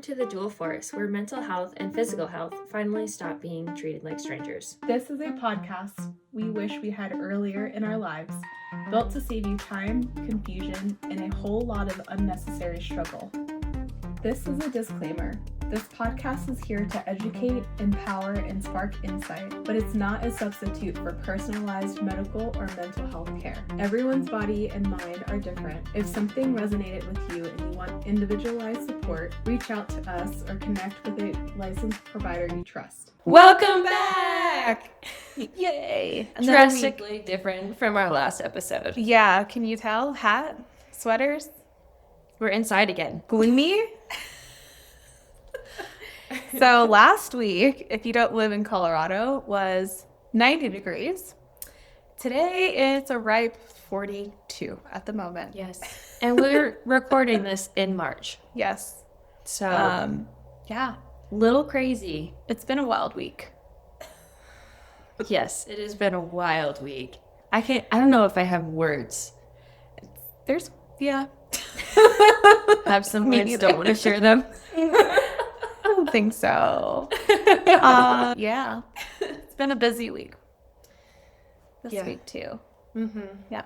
to the Dual Force, where mental health and physical health finally stop being treated like strangers. This is a podcast we wish we had earlier in our lives, built to save you time, confusion, and a whole lot of unnecessary struggle. This is a disclaimer. This podcast is here to educate, empower, and spark insight, but it's not a substitute for personalized medical or mental health care. Everyone's body and mind are different. If something resonated with you and you want individualized support, reach out to us or connect with a licensed provider you trust. Welcome back! Yay! Drastically different from our last episode. Yeah, can you tell? Hat, sweaters, We're inside again. gloomy. So last week, if you don't live in Colorado, was 90 degrees. Today it's a ripe 42 at the moment. Yes. And we're recording this in March. Yes. So, Yeah, little crazy. it's been a wild week. Yes, it has been a wild week. I don't know if I have words. Yeah. I have some Me words, neither. don't want to share them. I don't think so. Yeah. It's been a busy week. This Yeah. week too. Mm-hmm. Yeah.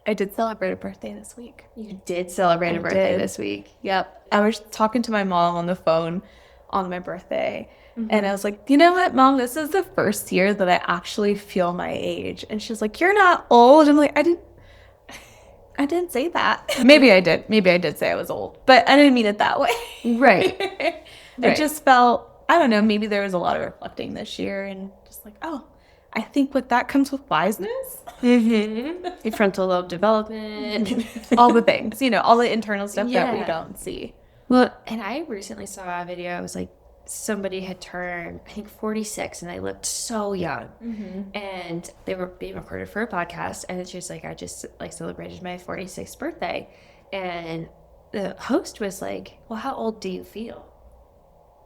I did celebrate a birthday this week. You did celebrate I a birthday did. this week. Yep. I was talking to my mom on the phone on my birthday. And I was like, you know what, Mom, this is the first year that I actually feel my age. And she's like, you're not old. I'm like, I didn't say that. Maybe I did. Maybe I did say I was old, but I didn't mean it that way. Right. It just felt, I don't know, maybe there was a lot of reflecting this year and just like, oh, I think with that comes with wiseness. Mm-hmm. Your frontal lobe development. All the things, all the internal stuff that we Yeah. don't see. Well, and I recently saw a video. It was like somebody had turned, I think, 46, and they looked so young. And they were being recorded for a podcast, and it's just like, I just like celebrated my 46th birthday. And the host was like, well, how old do you feel?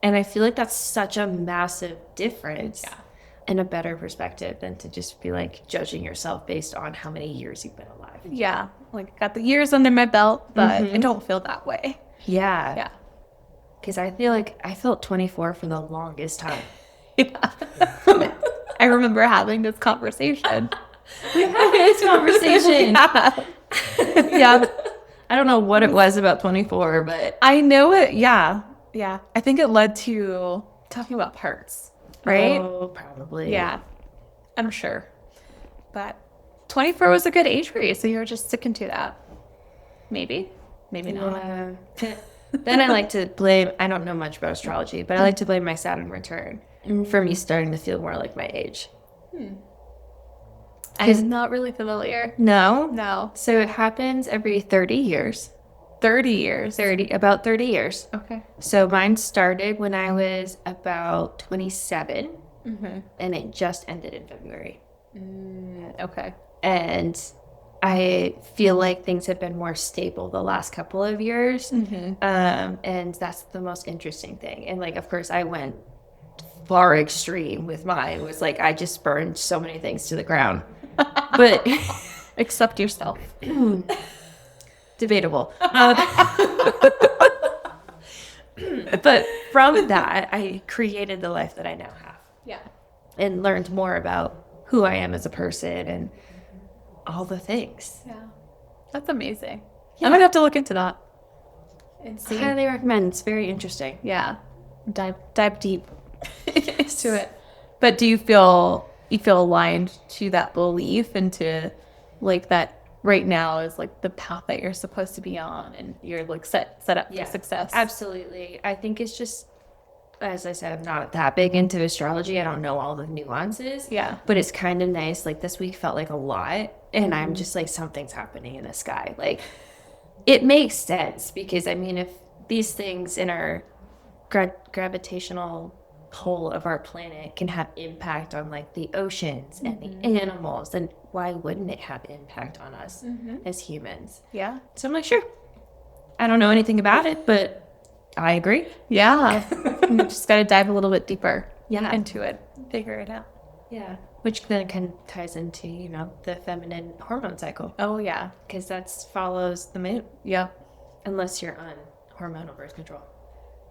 And I feel like that's such a massive difference. Yeah. And a better perspective than to just be like judging yourself based on how many years you've been alive. Yeah. Like, got the years under my belt, but Mhm. I don't feel that way. Yeah. Yeah. Because I feel like I felt 24 for the longest time. Yeah. I remember having this conversation. We had this conversation. Yeah. I don't know what it was about 24, but I know it. Yeah. Yeah. I think it led to talking about parts, right? Oh, probably. Yeah. I'm sure. But 24 was a good age for you, so you were just sticking to that. Maybe. Maybe not. Then I like to blame, I don't know much about astrology, but I like to blame my Saturn return for me starting to feel more like my age. I'm not really familiar. No? No. So it happens every 30 years. 30 years. About 30 years. Okay. So mine started when I was about 27, and it just ended in February. Okay. And I feel like things have been more stable the last couple of years. And that's the most interesting thing. And like, of course, I went far extreme with mine. It was like, I just burned so many things to the ground. But Accept yourself. debatable. But from that, I created the life that I now have Yeah. and learned more about who I am as a person and all the things. Yeah. That's amazing. Yeah. I'm going to have to look into that and see. Highly recommend. It's very interesting. Yeah. Dive deep into it. But do you feel aligned to that belief and to like that right now is like the path that you're supposed to be on and you're like set up for success? Absolutely. I think it's just, as I said, I'm not that big into astrology. I don't know all the nuances. Yeah. But it's kind of nice. Like this week felt like a lot. And I'm just like, something's happening in the sky. Like it makes sense because I mean, if these things in our gravitational pull of our planet can have impact on like the oceans and the animals, then why wouldn't it have impact on us as humans? Yeah. So I'm like, sure. I don't know anything about it, but I agree. Yeah. You just got to dive a little bit deeper Yeah. into it. Figure it out. Yeah. Which then kind of ties into, the feminine hormone cycle. Oh, yeah. Because that follows the moon. Yeah. Unless you're on hormonal birth control.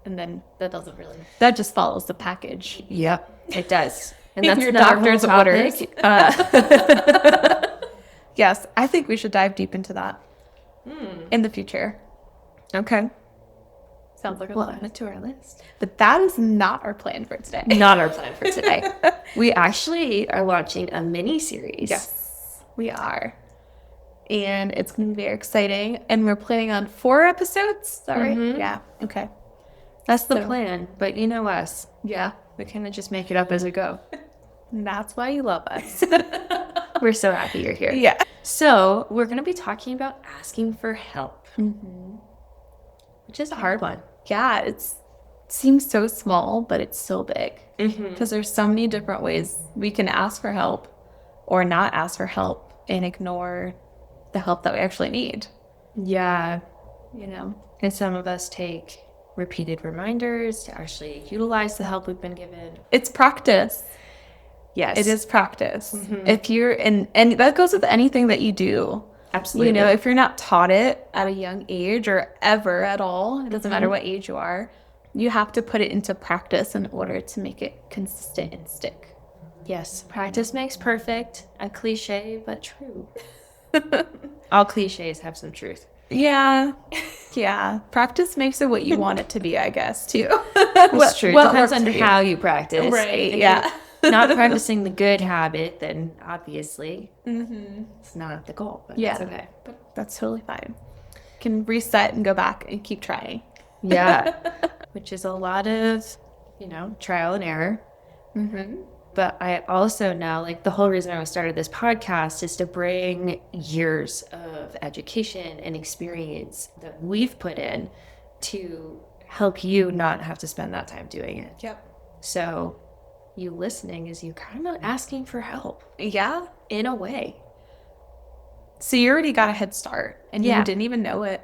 And then That doesn't really. that just follows the package. Yep, it does. And In that's your another doctor's whole orders. topic. Yes, I think we should dive deep into that in the future. Okay. Sounds like a Well, plan. add it to our list. But that is not our plan for today. Not our plan for today. We actually are launching a mini series. Yes, we are. And it's going to be very exciting. And we're planning on 4 episodes. Is that right? Mhm. Yeah. Okay. That's the So- plan. But you know us. Yeah. We kind of just make it up as we go. And that's why you love us. We're so happy you're here. Yeah. So we're going to be talking about asking for help, which is a hard one. Yeah. It seems so small, but it's so big. Mm-hmm. Because there's so many different ways we can ask for help or not ask for help and ignore the help that we actually need. Yeah. You know? And some of us take repeated reminders to actually utilize the help we've been given. It's practice. Yes. It is practice. If you're in, and that goes with anything that you do. Absolutely. You know, if you're not taught it at a young age or ever at all, it doesn't matter what age you are, you have to put it into practice in order to make it consistent and stick. Yes. Practice makes perfect. A cliche, but true. All cliches have some truth. Yeah. Yeah. Practice makes it what you want it to be, I guess, too. That's true. What Depends works on for you. how you practice. Right, If yeah. you're not practicing the good habit, then obviously it's not the goal. But Yeah. That's okay. But that's totally fine. You can reset and go back and keep trying. Yeah. Which is a lot of, trial and error. But I also know, like, the whole reason I started this podcast is to bring years of education and experience that we've put in to help you not have to spend that time doing it. Yep. So you listening is you kind of asking for help Yeah. in a way. So you already got a head start and Yeah. you didn't even know it.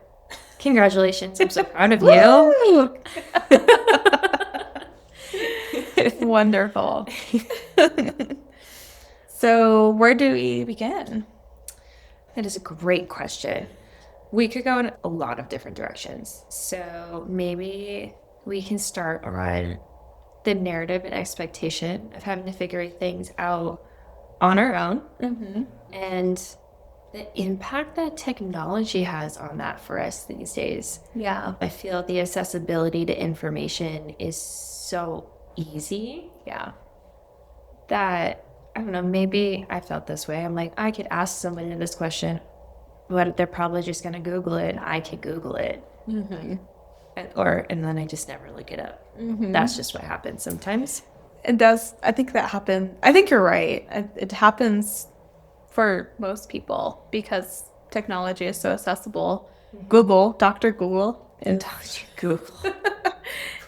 Congratulations. I'm so proud of you. Wonderful. So where do we begin? That is a great question. We could go in a lot of different directions. So maybe we can start on the narrative and expectation of having to figure things out on our own and the impact that technology has on that for us these days. Yeah. I feel the accessibility to information is so easy Yeah. that, I don't know, maybe I felt this way. I'm like, I could ask somebody this question, but they're probably just going to Google it. I could Google it. And then I just never look it up. That's just what happens sometimes. It does. I think that happened. I think you're right. It happens for most people because technology is so accessible. Google, Dr. Google. And Google.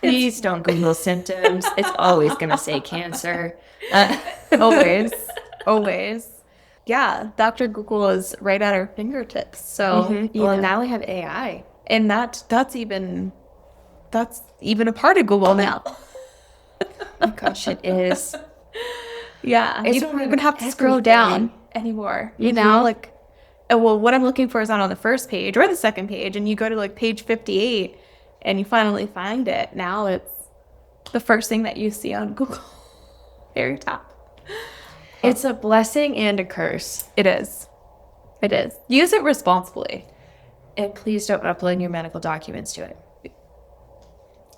Please don't Google symptoms. It's always going to say cancer. Always. Always. Yeah, Dr. Google is right at our fingertips. So, Well, now we have AI. and that's even a part of Google now. Oh my gosh, it is. Yeah, It's you don't on even have to scroll everything. down anymore. You know, like, oh, well, what I'm looking for is not on the first page or the second page, and you go to like page 58, and you finally find it. Now it's the first thing that you see on Google, very top. It's a blessing and a curse. It is. It is. Use it responsibly. And please don't upload your medical documents to it.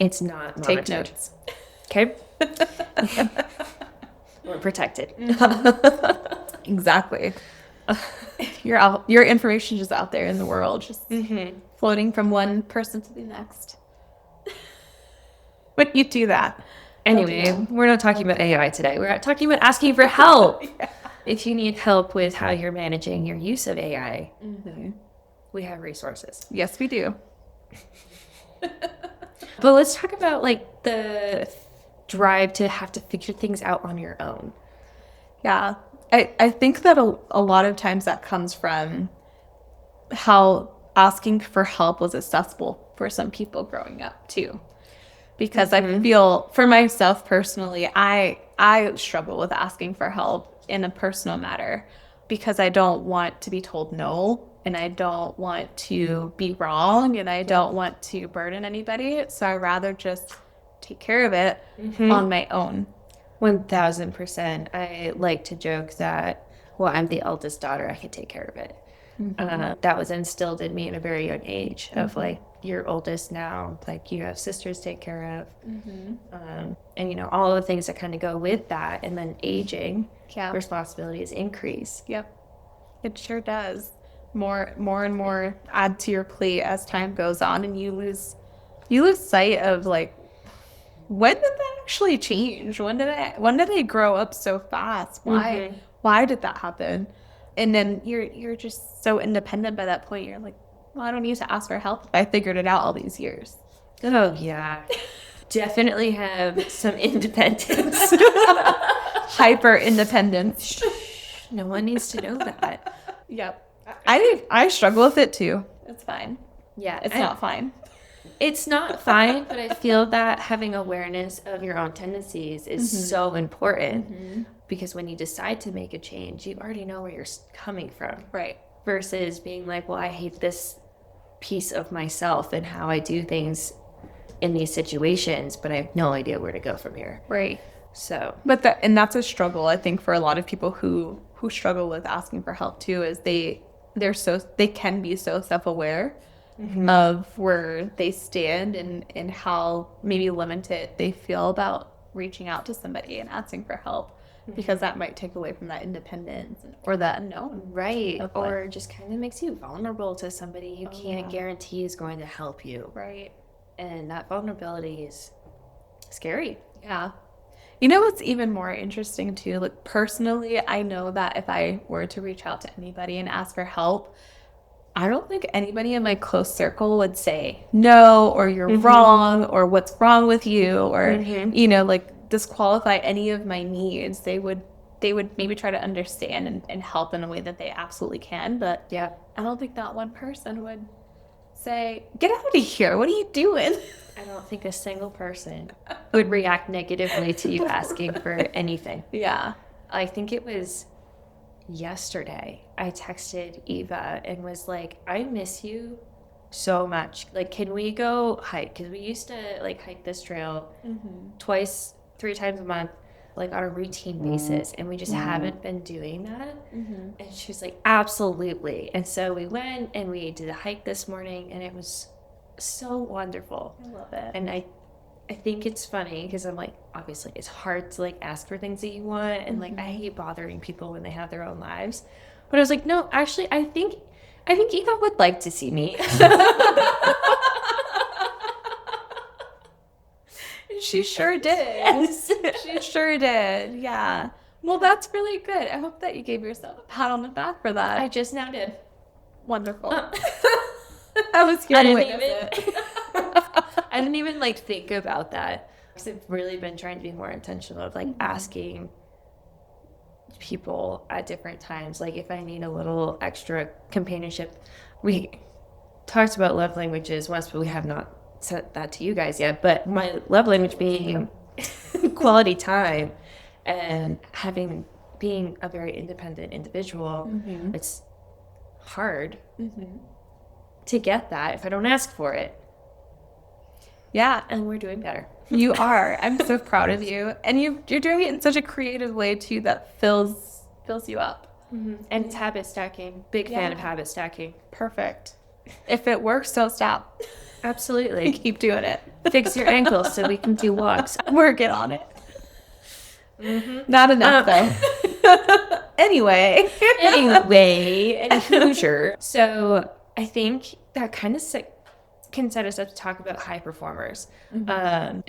It's not Take monitored. notes. Okay? We're protected. Exactly. Your information is out there in the world, just floating from one person to the next. When you do that. Anyway, we're not talking about AI today. We're talking about asking for help. If you need help with how you're managing your use of AI, we have resources. Yes, we do. But let's talk about like the drive to have to figure things out on your own. Yeah. I think that a lot of times that comes from how asking for help was accessible for some people growing up too. Because I feel, for myself personally, I struggle with asking for help in a personal matter because I don't want to be told no and I don't want to be wrong, and I don't want to burden anybody. So I'd rather just take care of it on my own. 1000%. I like to joke that, well, I'm the eldest daughter, I can take care of it. That was instilled in me at a very young age of like, you're oldest now, like you have sisters to take care of. And you know, all the things that kind of go with that. And then aging, responsibilities increase. Yep. It sure does. More and more add to your plate as time goes on, and you lose sight of like, when did that actually change? When did I grow up so fast? Why did that happen? And then you're just so independent by that point. You're like, well, I don't need to ask for help. I figured it out all these years. Oh yeah. Definitely have some independence. Hyper independence. No one needs to know that. Yep. I struggle with it too. It's fine. Yeah. It's not fine. It's not fine, but I feel that having awareness of your own tendencies is so important, because when you decide to make a change, you already know where you're coming from. Right. Versus being like, well, I hate this piece of myself and how I do things in these situations, but I have no idea where to go from here. Right. So, but that's a struggle, I think, for a lot of people who struggle with asking for help too, is they can be so self-aware of where they stand and how maybe limited they feel about reaching out to somebody and asking for help, because that might take away from that independence or that unknown. Right. Or just kind of makes you vulnerable to somebody you can't guarantee is going to help you. Right. And that vulnerability is scary. Yeah. You know what's even more interesting too? Like, personally, I know that if I were to reach out to anybody and ask for help, I don't think anybody in my close circle would say no, or you're wrong, or what's wrong with you, or you know, like, disqualify any of my needs. They would maybe try to understand and help in a way that they absolutely can, but yeah, I don't think that one person would say, get out of here, what are you doing? I don't think a single person would react negatively to you asking for anything. Yeah. I think it was yesterday I texted Eva and was like, I miss you so much. Like, can we go hike? Because we used to like hike this trail 3 times a month, like on a routine basis, and we just haven't been doing that. And she was like, absolutely. And so we went and we did a hike this morning, and it was so wonderful. I love it. And I think it's funny because I'm like, obviously it's hard to like ask for things that you want, and like I hate bothering people when they have their own lives, but I was like, no, actually I think Eva would like to see me. She sure did. Yes. She sure did. Yeah. Well, that's really good. I hope that you gave yourself a pat on the back for that. I just now did. Wonderful. I was here to witness it. I didn't even like think about that, because I've really been trying to be more intentional of like asking people at different times, like if I need a little extra companionship. We talked about love languages once, but we have not said that to you guys yet. But my love language being quality time, and being a very independent individual, it's hard to get that if I don't ask for it. Yeah. And we're doing better. You are. I'm so proud of you. And you're doing it in such a creative way too that fills you up. And it's habit stacking. Big fan of habit stacking. Perfect. If it works, don't stop. Absolutely. Keep doing it. Fix your ankles so we can do walks. Work it on it. Not enough though. Anyway, Hoosier. So I think that kind of can set us up to talk about high performers.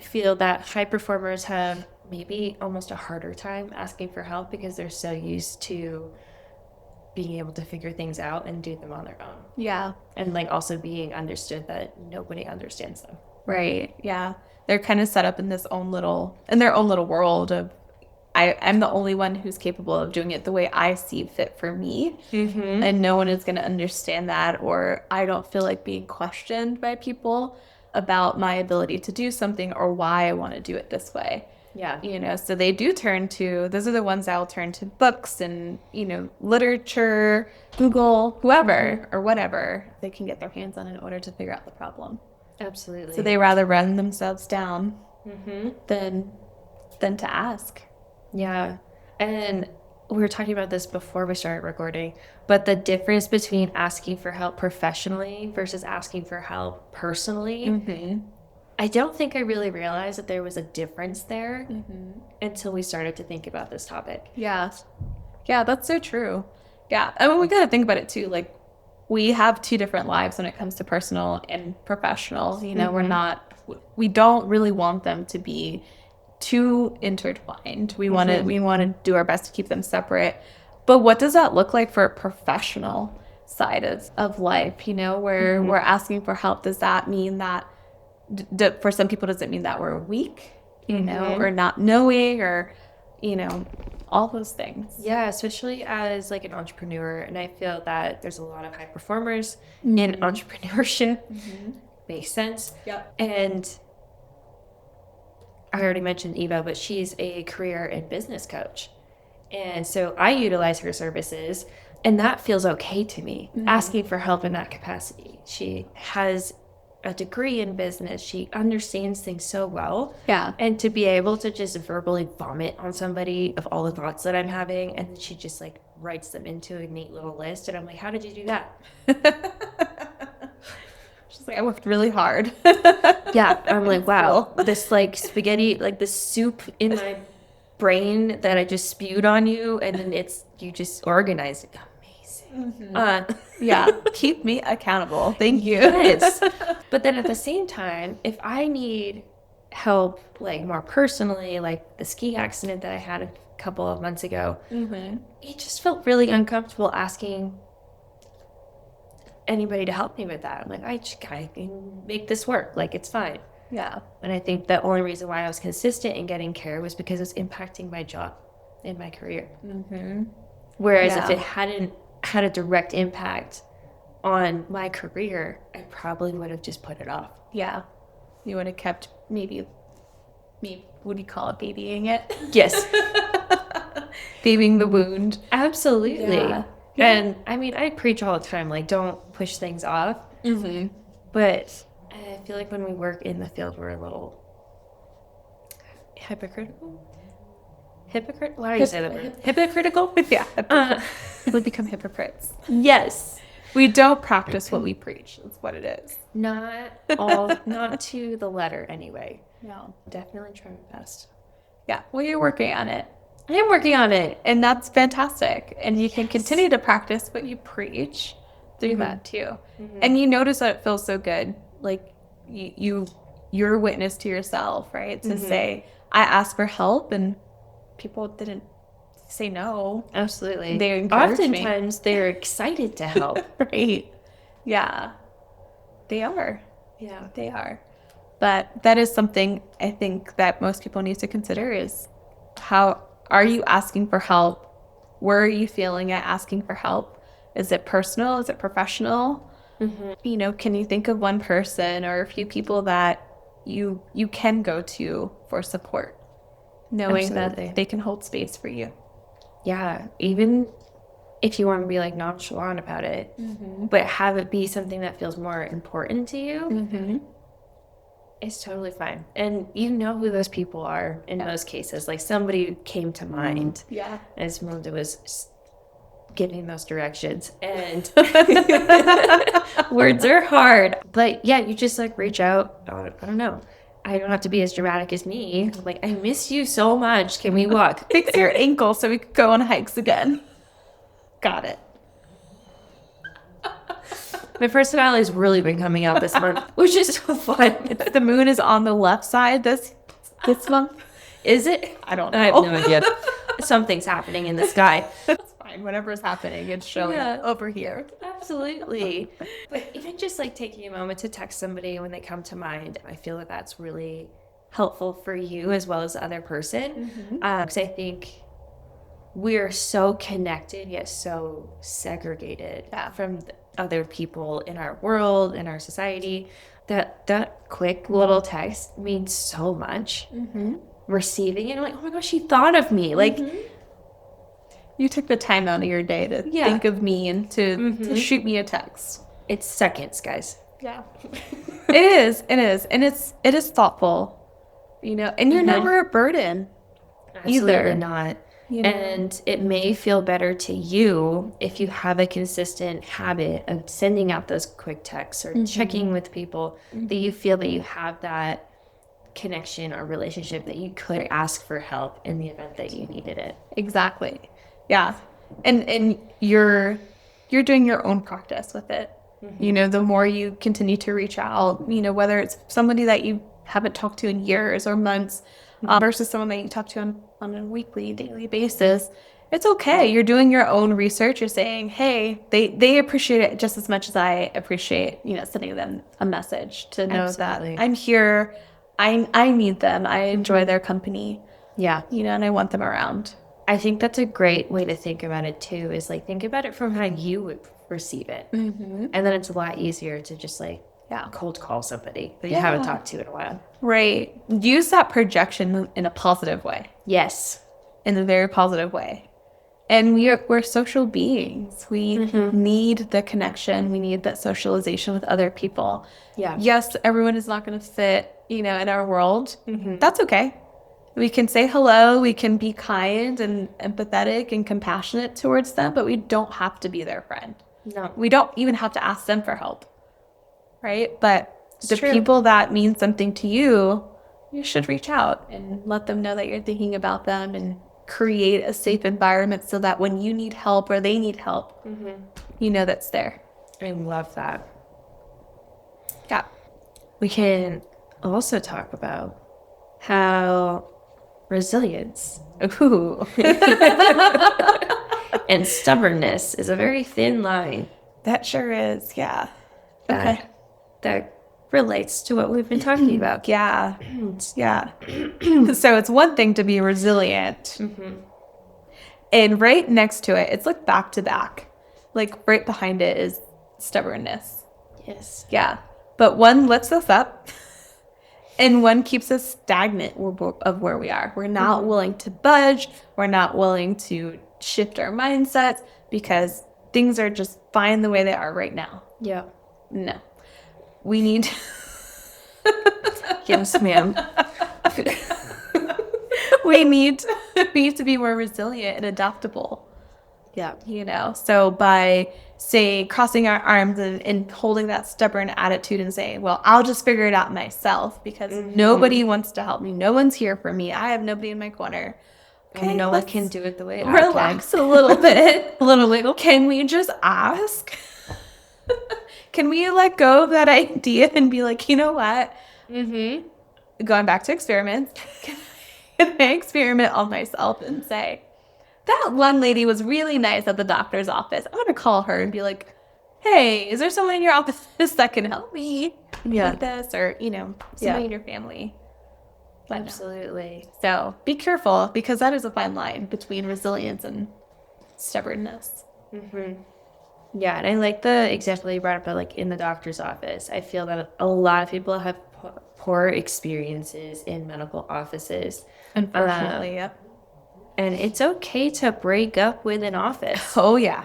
Feel that high performers have maybe almost a harder time asking for help because they're so used to being able to figure things out and do them on their own. Yeah. And like also being understood that nobody understands them. Right. Yeah. They're kind of set up in their own little world of, I'm the only one who's capable of doing it the way I see fit for me. And no one is going to understand that, or I don't feel like being questioned by people about my ability to do something or why I want to do it this way. Yeah. You know, so they do turn to, those are the ones that will turn to books and, you know, literature, Google, whoever or whatever they can get their hands on in order to figure out the problem. Absolutely. So they rather run themselves down Mm-hmm. than to ask. Yeah. And we were talking about this before we started recording, but the difference between asking for help professionally versus asking for help personally, Mm-hmm. I don't think I really realized that there was a difference there Mm-hmm. until we started to think about this topic. Yeah. Yeah, that's so true. Yeah. I mean, we got to think about it too. Like, we have two different lives when it comes to personal and professional. You know, we don't really want them to be too intertwined. We want to do our best to keep them separate. But what does that look like for a professional side of life? You know, where we're asking for help. Does that mean that for some people, does it mean that we're weak, you know, or not knowing, or, you know, all those things? Yeah, especially as like an entrepreneur. And I feel that there's a lot of high performers in entrepreneurship. Makes sense. Yep. And I already mentioned Eva, but she's a career and business coach. And so I utilize her services, and that feels okay to me, asking for help in that capacity. She has a degree in business. She understands things so well. Yeah. And to be able to just verbally vomit on somebody of all the thoughts that I'm having, and then she just like writes them into a neat little list. And I'm like, how did you do that? She's like, I worked really hard. Yeah. I'm like, wow, this like spaghetti, like the soup in my brain that I just spewed on you, and then you just organized it. Amazing. Yeah. Keep me accountable. Thank you. Yes. But then at the same time, if I need help, like more personally, like the ski accident that I had a couple of months ago, it just felt really uncomfortable asking anybody to help me with that. I'm like, I can make this work. Like, it's fine. Yeah. And I think the only reason why I was consistent in getting care was because it's impacting my job and my career. Whereas if it hadn't had a direct impact on my career, I probably would have just put it off. Yeah. You would have kept maybe what do you call it? Babying it? Yes. Babying the wound. Absolutely. Yeah. And I mean, I preach all the time, like, don't push things off. But I feel like when we work in the field, we're a little hypocritical. Why do you say that word? Hypocritical? Yeah. We become hypocrites. Yes. We don't practice what we preach. That's what it is. Not to the letter anyway. No. Definitely try my best. Yeah. Well, you're working on it. I am working on it. And that's fantastic. And you can continue to practice what you preach through that too. And you notice that it feels so good. Like you're a witness to yourself, right? To say, I asked for help and people didn't say no. Absolutely. They encourage me. Oftentimes they're excited to help. Right. Yeah. They are. Yeah. They are. But that is something I think that most people need to consider is how are you asking for help? Where are you feeling at asking for help? Is it personal? Is it professional? You know, can you think of one person or a few people that you can go to for support, knowing that they can hold space for you? Yeah. Even if you want to be like nonchalant about it, but have it be something that feels more important to you, it's totally fine. And you know who those people are in most cases. Like somebody came to mind. Yeah. As Melinda was giving those directions. And words are hard. But yeah, you just like reach out. I don't know. I don't have to be as dramatic as me. I'm like, I miss you so much. Can we walk? Fix your ankle so we could go on hikes again. Got it. My personality's really been coming out this month, which is so fun. The moon is on the left side this month. Is it? I don't know. I have no idea. Something's happening in the sky. It's fine. Whatever's happening, it's showing over here. Absolutely. But even just like taking a moment to text somebody when they come to mind, I feel that that's really helpful for you as well as the other person. Because I think we're so connected yet so segregated from other people in our world, in our society, that quick little text means so much. receiving it. I'm like, oh my gosh, she thought of me. Like, You took the time out of your day to think of me and to shoot me a text. it's seconds, guys. Yeah. It is. And it is thoughtful, and you're never a burden. Absolutely Either. not. And it may feel better to you if you have a consistent habit of sending out those quick texts or checking with people that you feel that you have that connection or relationship that you could ask for help in the event that you needed it. Exactly. Yeah. And you're doing your own practice with it. The more you continue to reach out, whether it's somebody that you haven't talked to in years or months versus someone that you talk to on a weekly, daily basis, it's okay. You're doing your own research. You're saying, hey, they appreciate it just as much as I appreciate, sending them a message to know that I'm here. I need them. I enjoy their company. Yeah. And I want them around. I think that's a great way to think about it too, is like think about it from how you would receive it. And then it's a lot easier to just cold call somebody that you haven't talked to in a while. Right. Use that projection in a positive way. Yes. In a very positive way. And we're social beings. We need the connection. We need that socialization with other people. Yeah. Yes, everyone is not going to fit, in our world. That's okay. We can say hello. We can be kind and empathetic and compassionate towards them, but we don't have to be their friend. No. We don't even have to ask them for help. Right? But the true. people that mean something to you, you should reach out and let them know that you're thinking about them and create a safe environment so that when you need help or they need help, that's there. I love that. Yeah. We can also talk about how resilience and stubbornness is a very thin line. That sure is. Yeah. Okay. That relates to what we've been talking about. Yeah. Yeah. So it's one thing to be resilient. And right next to it, it's like back to back. Like right behind it is stubbornness. Yes. Yeah. But one lifts us up and one keeps us stagnant of where we are. We're not willing to budge. We're not willing to shift our mindsets because things are just fine the way they are right now. Yeah. No. We need... Yes, ma'am. we need to be more resilient and adaptable. Yeah. So by, say, crossing our arms and holding that stubborn attitude and saying, well, I'll just figure it out myself because nobody wants to help me. No one's here for me. I have nobody in my corner. Okay, no one can do it the way I relax a little bit. A little wiggle. Can we just ask? Can we let go of that idea and be like, you know what? Going back to experiments, can I experiment on myself and say, that one lady was really nice at the doctor's office. I'm going to call her and be like, hey, is there someone in your office that can help me with this? Or, somebody in your family. But absolutely. No. So be careful because that is a fine line between resilience and stubbornness. Yeah, and I like the example you brought up about in the doctor's office. I feel that a lot of people have poor experiences in medical offices. Unfortunately, yep. And it's okay to break up with an office. Oh, yeah.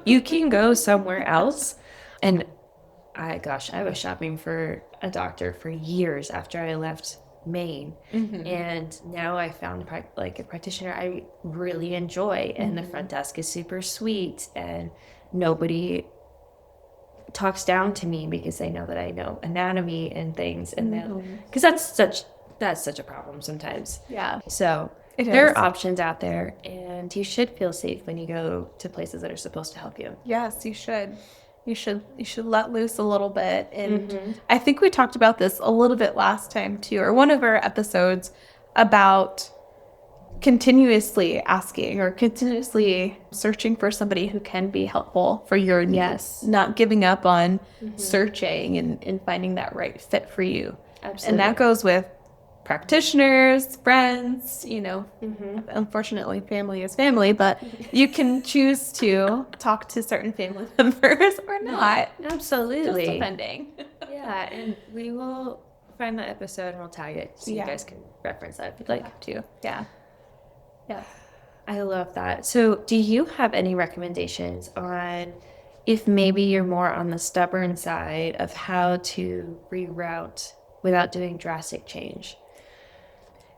You can go somewhere else. And I was shopping for a doctor for years after I left Maine. And now I found a practitioner I really enjoy. And the front desk is super sweet. And nobody talks down to me because they know that I know anatomy and things. And because that's such a problem sometimes. Yeah. So there are options out there, and you should feel safe when you go to places that are supposed to help you. Yes, you should. You should let loose a little bit. And I think we talked about this a little bit last time too, or one of our episodes about continuously asking or continuously searching for somebody who can be helpful for your needs. Yes. Not giving up on searching and finding that right fit for you. Absolutely. And that goes with practitioners, friends, unfortunately family is family, but you can choose to talk to certain family members or not. Absolutely. Just depending. Yeah, and we will find that episode and we'll tag it so you guys can reference that if you'd like to. Yeah. Yeah. I love that. So do you have any recommendations on if maybe you're more on the stubborn side of how to reroute without doing drastic change?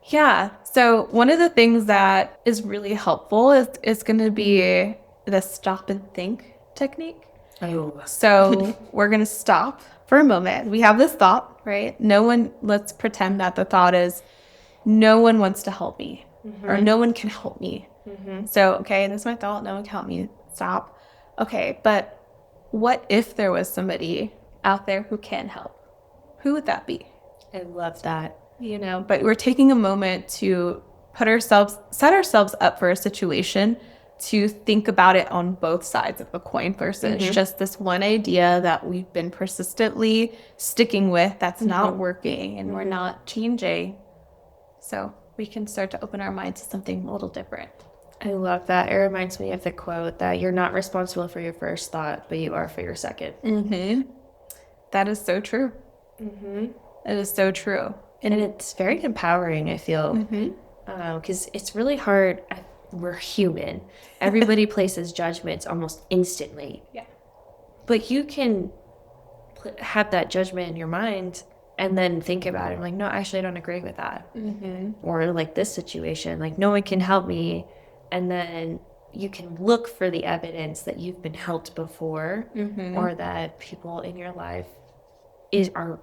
Yeah. So one of the things that is really helpful is going to be the stop and think technique. Oh. So we're going to stop for a moment. We have this thought, right? Let's pretend that the thought is, no one wants to help me or no one can help me. So, okay, that's my thought. No one can help me. Stop. Okay, but what if there was somebody out there who can help? Who would that be? I love that. But we're taking a moment to set ourselves up for a situation to think about it on both sides of the coin versus just this one idea that we've been persistently sticking with that's not working and we're not changing. So we can start to open our minds to something a little different. I love that. It reminds me of the quote that you're not responsible for your first thought, but you are for your second. That is so true. It is so true. And it's very empowering, I feel, because it's really hard. We're human. Everybody places judgments almost instantly. Yeah. But you can have that judgment in your mind and then think about it. I'm like, no, actually, I don't agree with that. Or like this situation, like no one can help me. And then you can look for the evidence that you've been helped before or that people in your life are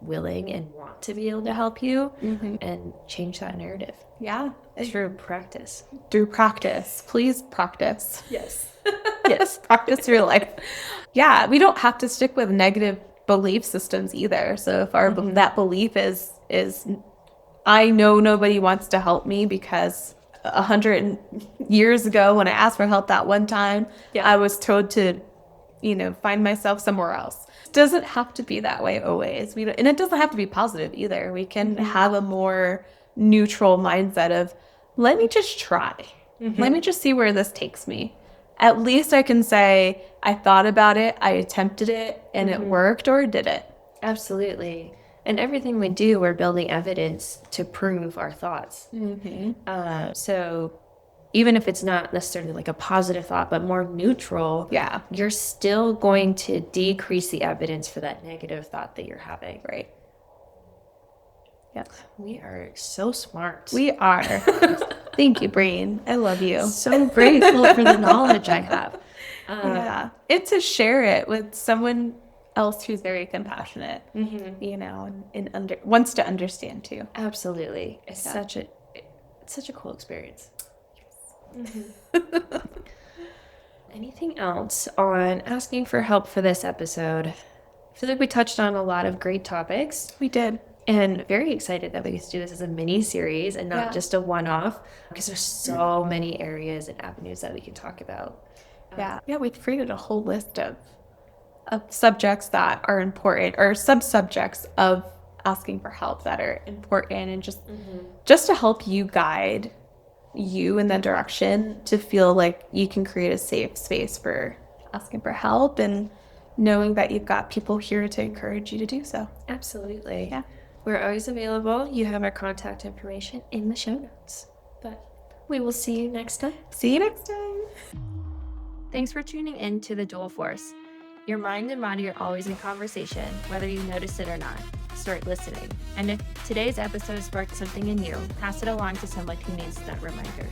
willing and want to be able to help you and change that narrative. Yeah. Through practice. Through practice. Please practice. Yes. Yes. Practice your life. Yeah. We don't have to stick with negative belief systems either. So if that belief is I know nobody wants to help me because 100 years ago when I asked for help that one time, I was told to, find myself somewhere else. It doesn't have to be that way always. And it doesn't have to be positive either. We can have a more neutral mindset of, let me just try. Let me just see where this takes me. At least I can say, I thought about it, I attempted it, and it worked or it didn't. Absolutely. And everything we do, we're building evidence to prove our thoughts. So even if it's not necessarily like a positive thought, but more neutral, you're still going to decrease the evidence for that negative thought that you're having. Right. Yeah. We are so smart. We are. Thank you, Brain. I love you. So grateful for the knowledge I have. And to share it with someone else who's very compassionate, and wants to understand too. Absolutely. It's such a cool experience. Anything else on asking for help for this episode? I feel like we touched on a lot of great topics. We did. And very excited that we get to do this as a mini series and not just a one-off, because there's so many areas and avenues that we can talk about. We've created a whole list of subjects that are important, or sub-subjects of asking for help that are important, and just to help you guide you in that direction, to feel like you can create a safe space for asking for help and knowing that you've got people here to encourage you to do so. Absolutely. Yeah. We're always available. You have our contact information in the show notes. But we will see you next time. See you next time. Thanks for tuning in to The Dual Force. Your mind and body are always in conversation, whether you notice it or not. Start listening. And if today's episode sparked something in you, pass it along to someone who needs that reminder.